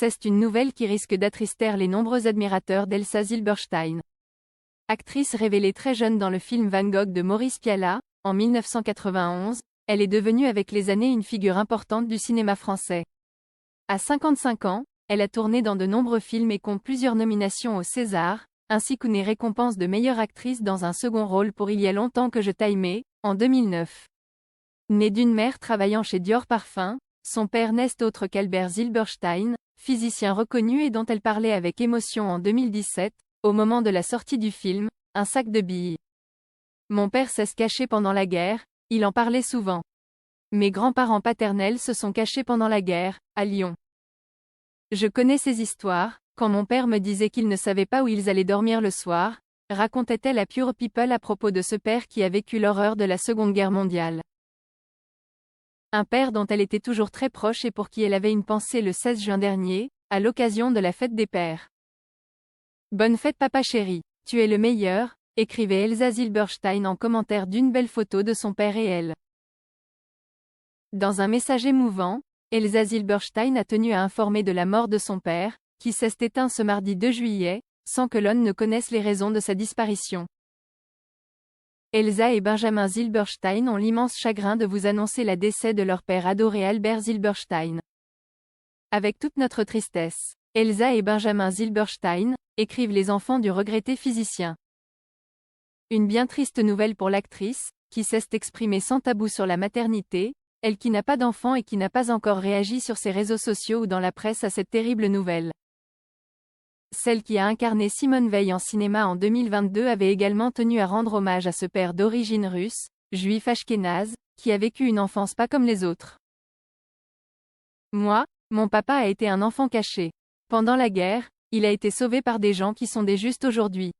C'est une nouvelle qui risque d'attrister les nombreux admirateurs d'Elsa Zilberstein. Actrice révélée très jeune dans le film Van Gogh de Maurice Pialat, en 1991, elle est devenue avec les années une figure importante du cinéma français. À 55 ans, elle a tourné dans de nombreux films et compte plusieurs nominations au César, ainsi qu'une récompense de meilleure actrice dans un second rôle pour Il y a longtemps que je t'aimais, en 2009. Née d'une mère travaillant chez Dior Parfum, son père n'est autre qu'Albert Zilberstein, physicien reconnu et dont elle parlait avec émotion en 2017, au moment de la sortie du film, Un sac de billes. Mon père s'est caché pendant la guerre, il en parlait souvent. Mes grands-parents paternels se sont cachés pendant la guerre, à Lyon. Je connais ces histoires, quand mon père me disait qu'il ne savait pas où ils allaient dormir le soir, racontait-elle à Pure People à propos de ce père qui a vécu l'horreur de la Seconde Guerre mondiale. Un père dont elle était toujours très proche et pour qui elle avait une pensée le 16 juin dernier, à l'occasion de la fête des pères. Bonne fête papa chéri, tu es le meilleur, écrivait Elsa Zilberstein en commentaire d'une belle photo de son père et elle. Dans un message émouvant, Elsa Zilberstein a tenu à informer de la mort de son père, qui s'est éteint ce mardi 2 juillet, sans que l'on ne connaisse les raisons de sa disparition. Elsa et Benjamin Zilberstein ont l'immense chagrin de vous annoncer le décès de leur père adoré Albert Zilberstein. Avec toute notre tristesse, Elsa et Benjamin Zilberstein, écrivent les enfants du regretté physicien. Une bien triste nouvelle pour l'actrice, qui s'est exprimée sans tabou sur la maternité, elle qui n'a pas d'enfant et qui n'a pas encore réagi sur ses réseaux sociaux ou dans la presse à cette terrible nouvelle. Celle qui a incarné Simone Veil en cinéma en 2022 avait également tenu à rendre hommage à ce père d'origine russe, juif ashkénaze, qui a vécu une enfance pas comme les autres. Moi, mon papa a été un enfant caché. Pendant la guerre, il a été sauvé par des gens qui sont des justes aujourd'hui.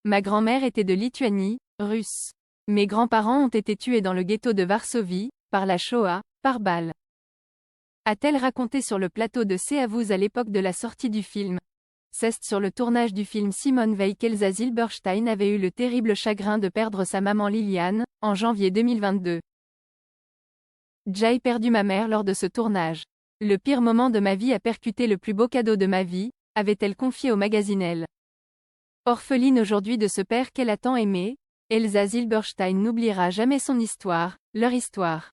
Ma grand-mère était de Lituanie, russe. Mes grands-parents ont été tués dans le ghetto de Varsovie, par la Shoah, par balle. A-t-elle raconté sur le plateau de C'est à vous à l'époque de la sortie du film. C'est sur le tournage du film Simone Veil qu'Elsa Zilberstein avait eu le terrible chagrin de perdre sa maman Liliane, en janvier 2022. J'ai perdu ma mère lors de ce tournage. Le pire moment de ma vie a percuté le plus beau cadeau de ma vie, avait-elle confié au magazine Elle. Orpheline aujourd'hui de ce père qu'elle a tant aimé, Elsa Zilberstein n'oubliera jamais son histoire, leur histoire.